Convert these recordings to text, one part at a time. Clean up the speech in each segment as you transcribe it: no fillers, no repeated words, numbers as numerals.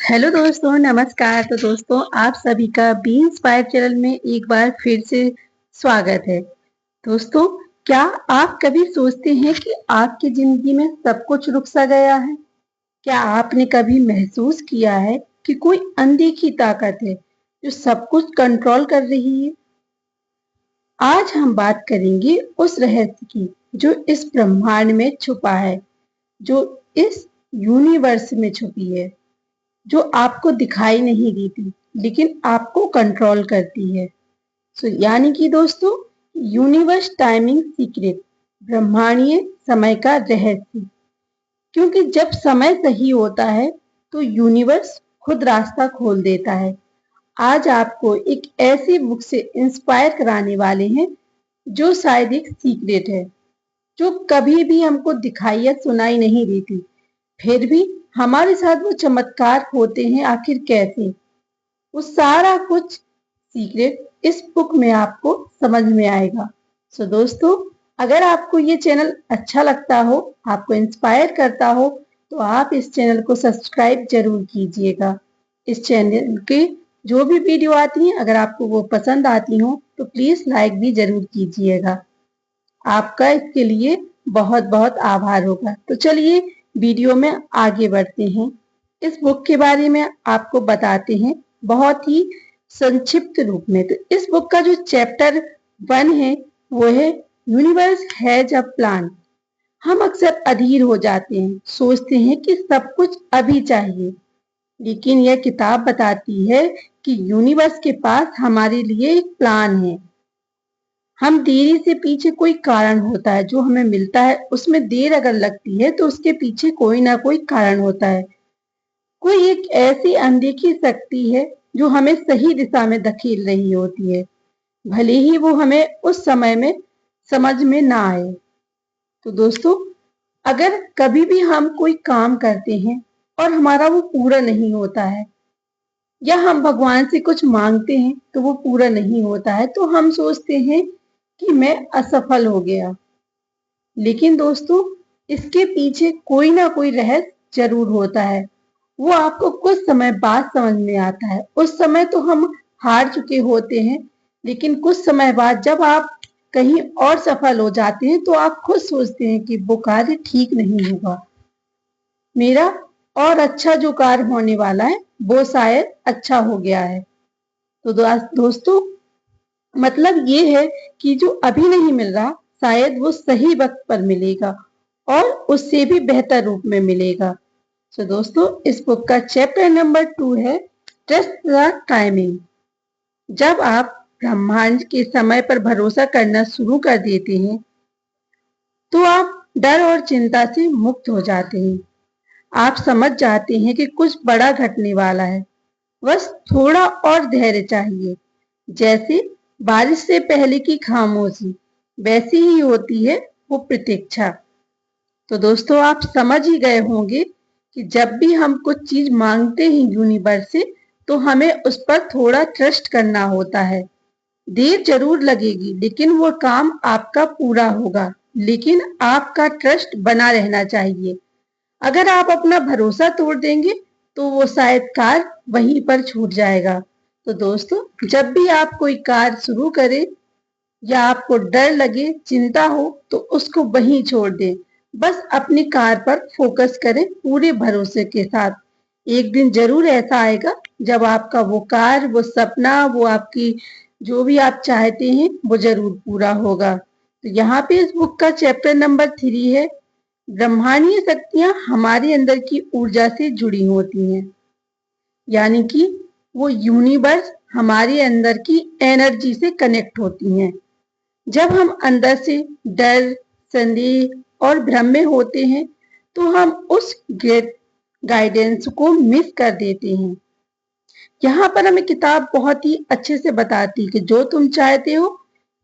Hello दोस्तों, नमस्कार। तो दोस्तों, आप सभी का बी इंस्पायर चैनल में एक बार फिर से स्वागत है। दोस्तों, क्या आप कभी सोचते हैं कि आपकी जिंदगी में सब कुछ रुक सा गया है? क्या आपने कभी महसूस किया है कि कोई अनदेखी ताकत है जो सब कुछ कंट्रोल कर रही है? आज हम बात करेंगे उस रहस्य की जो इस ब्रह्मांड में छुपा है, जो इस यूनिवर्स में छुपी है, जो आपको दिखाई नहीं देती लेकिन आपको कंट्रोल करती है। यानी कि दोस्तों, यूनिवर्स टाइमिंग सीक्रेट, ब्रह्मांडीय समय का रहस्य। क्योंकि जब समय सही होता है तो यूनिवर्स खुद रास्ता खोल देता है। आज आपको एक ऐसी बुक से इंस्पायर कराने वाले हैं जो शायद एक सीक्रेट है, जो कभी भी हमको दिखाई या सुनाई नहीं देती, फिर भी हमारे साथ वो चमत्कार होते हैं। आखिर कैसे? वो सारा कुछ सीक्रेट इस बुक में आपको समझ में आएगा। दोस्तों, अगर आपको ये चैनल अच्छा लगता हो, आपको इंस्पायर करता हो, तो आप इस चैनल को सब्सक्राइब जरूर कीजिएगा। इस चैनल के जो भी वीडियो आती हैं, अगर आपको वो पसंद आती हो तो प्लीज लाइक भी जरूर कीजिएगा। आपका इसके लिए बहुत बहुत आभार होगा। तो चलिए वीडियो में आगे बढ़ते हैं। इस बुक के बारे में आपको बताते हैं बहुत ही संक्षिप्त रूप में। तो इस बुक का जो चैप्टर 1 है वो है यूनिवर्स हैज अ प्लान। हम अक्सर अधीर हो जाते हैं, सोचते हैं कि सब कुछ अभी चाहिए, लेकिन यह किताब बताती है कि यूनिवर्स के पास हमारे लिए एक प्लान है। हम देरी से पीछे कोई कारण होता है, जो हमें मिलता है उसमें देर अगर लगती है तो उसके पीछे कोई ना कोई कारण होता है। कोई एक ऐसी अनदेखी शक्ति है जो हमें सही दिशा में धकेल रही होती है, भले ही वो हमें उस समय में समझ में ना आए। तो दोस्तों, अगर कभी भी हम कोई काम करते हैं और हमारा वो पूरा नहीं होता है, या हम भगवान से कुछ मांगते हैं तो वो पूरा नहीं होता है, तो हम सोचते हैं कि मैं असफल हो गया। लेकिन दोस्तों, इसके पीछे कोई ना कोई रहस्य जरूर होता है। वो आपको कुछ समय बाद समझ में आता है। उस समय तो हम हार चुके होते हैं, लेकिन कुछ समय बाद जब आप कहीं और सफल हो जाते हैं तो आप खुद सोचते हैं कि वो कार्य ठीक नहीं होगा, मेरा और अच्छा जो कार्य होने वाला है वो शायद अच्छा हो गया है। तो दोस्तों, मतलब ये है कि जो अभी नहीं मिल रहा, शायद वो सही वक्त पर मिलेगा और उससे भी बेहतर रूप में मिलेगा। दोस्तों, इस बुक का चैप्टर नंबर 2 है ट्रस्ट द टाइमिंग। जब आप ब्रह्मांड के समय पर भरोसा करना शुरू कर देते हैं तो आप डर और चिंता से मुक्त हो जाते हैं। आप समझ जाते हैं कि कुछ बड़ा घटने वाला है, बस थोड़ा और धैर्य चाहिए। जैसे बारिश से पहले की खामोशी, वैसी ही होती है वो प्रतीक्षा। तो दोस्तों, आप समझ ही गए होंगे कि जब भी हम कुछ चीज मांगते हैं यूनिवर्स से, तो हमें उस पर थोड़ा ट्रस्ट करना होता है। देर जरूर लगेगी, लेकिन वो काम आपका पूरा होगा। लेकिन आपका ट्रस्ट बना रहना चाहिए। अगर आप अपना भरोसा तोड़ देंगे तो वो शायद कार्य वहीं पर छूट जाएगा। तो दोस्तों, जब भी आप कोई कार्य शुरू करें या आपको डर लगे, चिंता हो, तो उसको वहीं छोड़ दें। बस अपनी कार्य पर फोकस करें पूरे भरोसे के साथ। एक दिन जरूर ऐसा आएगा जब आपका वो कार्य, वो सपना, वो आपकी जो भी आप चाहते हैं वो जरूर पूरा होगा। तो यहाँ पे इस बुक का चैप्टर नंबर 3 है ब्रह्मांडीय शक्तियां हमारे अंदर की ऊर्जा से जुड़ी होती हैं। यानी कि वो यूनिवर्स हमारे अंदर की एनर्जी से कनेक्ट होती हैं। जब हम अंदर से डर, संदेह और भ्रम में होते हैं तो हम उस ग्रेट गाइडेंस को मिस कर देते हैं। यहाँ पर हमें किताब बहुत ही अच्छे से बताती है कि जो तुम चाहते हो,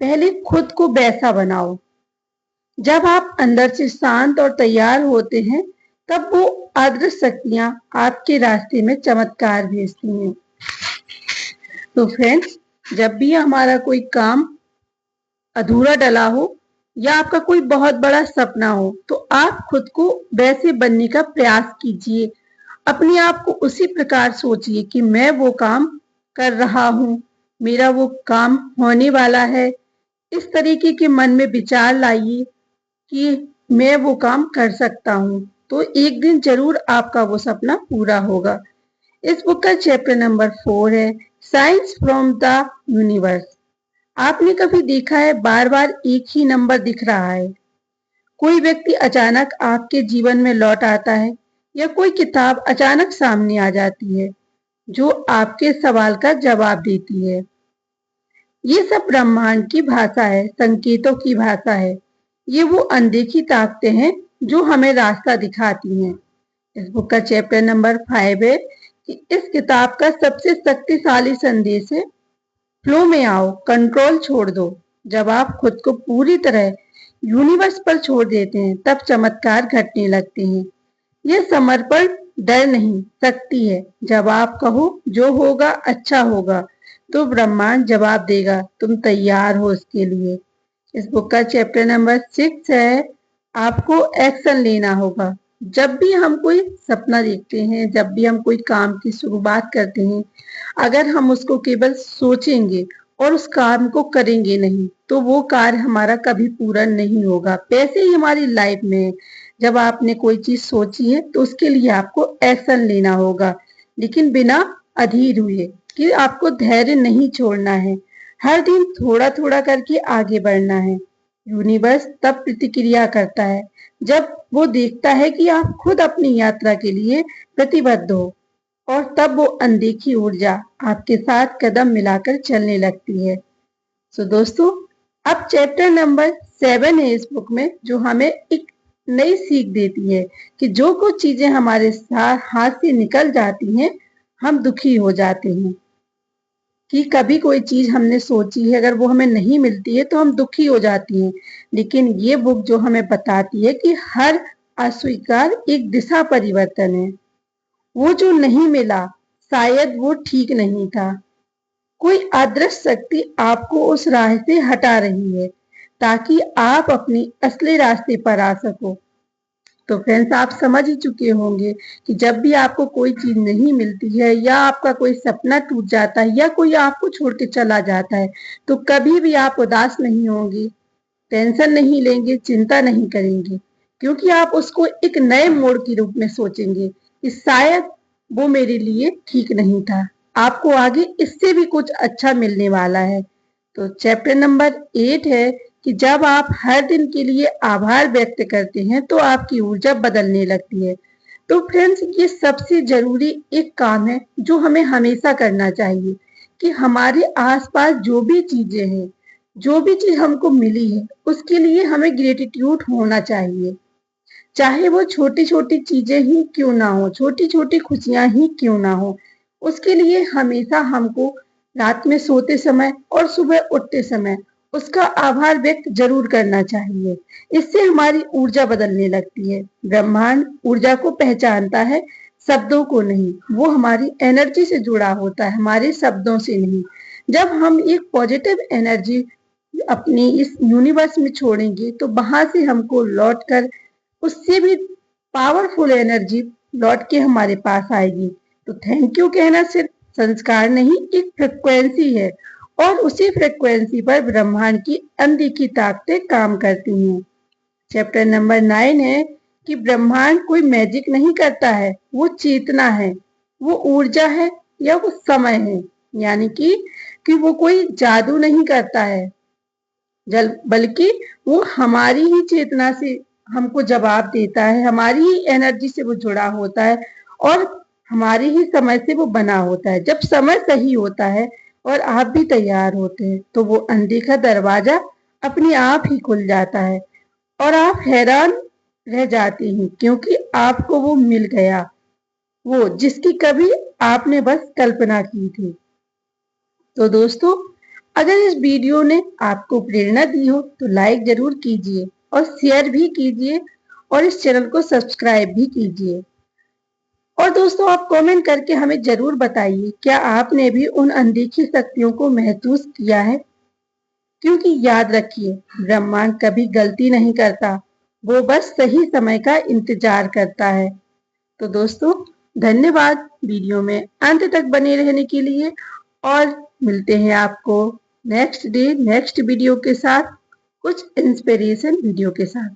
पहले खुद को वैसा बनाओ। जब आप अंदर से शांत और तैयार होते हैं, तब वो अदृश्य शक्तियां आपके रास्ते में चमत्कार भेजती हैं। तो फ्रेंड्स, जब भी हमारा कोई काम अधूरा डला हो या आपका कोई बहुत बड़ा सपना हो, तो आप खुद को वैसे बनने का प्रयास कीजिए। अपने आप को उसी प्रकार सोचिए कि मैं वो काम कर रहा हूँ, मेरा वो काम होने वाला है। इस तरीके के मन में विचार लाइए कि मैं वो काम कर सकता हूँ, तो एक दिन जरूर आपका वो सपना पूरा होगा। इस बुक का चैप्टर नंबर 4 है साइंस फ्रॉम द यूनिवर्स। आपने कभी देखा है बार बार एक ही नंबर दिख रहा है? कोई व्यक्ति अचानक आपके जीवन में लौट आता है या कोई किताब अचानक सामने आ जाती है जो आपके सवाल का जवाब देती है। ये सब ब्रह्मांड की भाषा है, संकेतों की भाषा है। ये वो अनदेखी ताकतें हैं जो हमें रास्ता दिखाती हैं। इस बुक का चैप्टर नंबर 5 है कि इस किताब का सबसे शक्तिशाली संदेश है फ्लो में आओ, कंट्रोल छोड़ दो। जब आप खुद को पूरी तरह यूनिवर्स पर छोड़ देते हैं तब चमत्कार घटने लगते हैं। यह समर्पण डर नहीं, शक्ति है। जब आप कहो जो होगा अच्छा होगा तो ब्रह्मांड जवाब देगा, तुम तैयार हो इसके लिए। इस बुक का चैप्टर नंबर 6 है आपको एक्शन लेना होगा। जब भी हम कोई सपना देखते हैं, जब भी हम कोई काम की शुरुआत करते हैं, अगर हम उसको केवल सोचेंगे और उस काम को करेंगे नहीं तो वो कार्य हमारा कभी पूरा नहीं होगा। वैसे ही हमारी लाइफ में जब आपने कोई चीज सोची है तो उसके लिए आपको एक्शन लेना होगा, लेकिन बिना अधीर हुए, कि आपको धैर्य नहीं छोड़ना है। हर दिन थोड़ा थोड़ा करके आगे बढ़ना है। यूनिवर्स तब प्रतिक्रिया करता है जब वो देखता है कि आप खुद अपनी यात्रा के लिए प्रतिबद्ध हो, और तब वो अनदेखी ऊर्जा आपके साथ कदम मिलाकर चलने लगती है। सो दोस्तों, अब चैप्टर नंबर 7 है इस बुक में, जो हमें एक नई सीख देती है कि जो कुछ चीजें हमारे हाथ से निकल जाती हैं, हम दुखी हो जाते हैं। कि कभी कोई चीज हमने सोची है, अगर वो हमें नहीं मिलती है तो हम दुखी हो जाती हैं। लेकिन ये बुक जो हमें बताती है कि हर अस्वीकार एक दिशा परिवर्तन है। वो जो नहीं मिला शायद वो ठीक नहीं था। कोई अदृश्य शक्ति आपको उस राह से हटा रही है ताकि आप अपनी असली रास्ते पर आ सको। तो फ्रेंड्स, आप समझ ही चुके होंगे कि जब भी आपको कोई चीज नहीं मिलती है या आपका कोई सपना टूट जाता है या कोई आपको छोड़ के चला जाता है तो कभी भी आप उदास नहीं होंगे, टेंशन नहीं लेंगे, चिंता नहीं करेंगे, क्योंकि आप उसको एक नए मोड़ के रूप में सोचेंगे कि शायद वो मेरे लिए ठीक नहीं था, आपको आगे इससे भी कुछ अच्छा मिलने वाला है। तो चैप्टर नंबर 8 है कि जब आप हर दिन के लिए आभार व्यक्त करते हैं तो आपकी ऊर्जा बदलने लगती है। तो फ्रेंड्स, ये सबसे जरूरी एक काम है जो हमें हमेशा करना चाहिए कि हमारे आसपास जो भी चीजें हैं, जो भी चीज हमको मिली है, उसके लिए हमें ग्रेटिट्यूड होना चाहिए। चाहे वो छोटी छोटी चीजें ही क्यों ना हो, छोटी छोटी खुशियां ही क्यों ना हो, उसके लिए हमेशा हमको रात में सोते समय और सुबह उठते समय उसका आभार व्यक्त जरूर करना चाहिए। इससे हमारी ऊर्जा बदलने लगती है। ब्रह्मांड ऊर्जा को पहचानता है, शब्दों को नहीं। वो हमारी एनर्जी से जुड़ा होता है, हमारे शब्दों से नहीं। जब हम एक पॉजिटिव एनर्जी अपनी इस यूनिवर्स में छोड़ेंगे तो वहां से हमको लौट कर उससे भी पावरफुल एनर्जी लौट के हमारे पास आएगी। तो थैंक यू कहना सिर्फ संस्कार नहीं, एक फ्रिक्वेंसी है, और उसी फ्रिक्वेंसी पर ब्रह्मांड की अनदेखी ताकतें काम करती हैं। चैप्टर नंबर 9 है कि ब्रह्मांड कोई मैजिक नहीं करता है, वो चेतना है, वो ऊर्जा है या वो समय है। यानी कि वो कोई जादू नहीं करता है, बल्कि वो हमारी ही चेतना से हमको जवाब देता है, हमारी ही एनर्जी से वो जुड़ा होता है, और हमारी ही समय से वो बना होता है। जब समय सही होता है और आप भी तैयार होते हैं तो वो अनदेखा दरवाजा अपने आप ही खुल जाता है और आप हैरान रह जाती हैं, क्योंकि आपको वो मिल गया, वो जिसकी कभी आपने बस कल्पना की थी। तो दोस्तों, अगर इस वीडियो ने आपको प्रेरणा दी हो तो लाइक जरूर कीजिए और शेयर भी कीजिए और इस चैनल को सब्सक्राइब भी कीजिए। और दोस्तों, आप कमेंट करके हमें जरूर बताइए क्या आपने भी उन अनदेखी शक्तियों को महसूस किया है। क्योंकि याद रखिए, ब्रह्मांड कभी गलती नहीं करता, वो बस सही समय का इंतजार करता है। तो दोस्तों, धन्यवाद वीडियो में अंत तक बने रहने के लिए और मिलते हैं आपको नेक्स्ट वीडियो के साथ, कुछ इंस्पिरेशन वीडियो के साथ।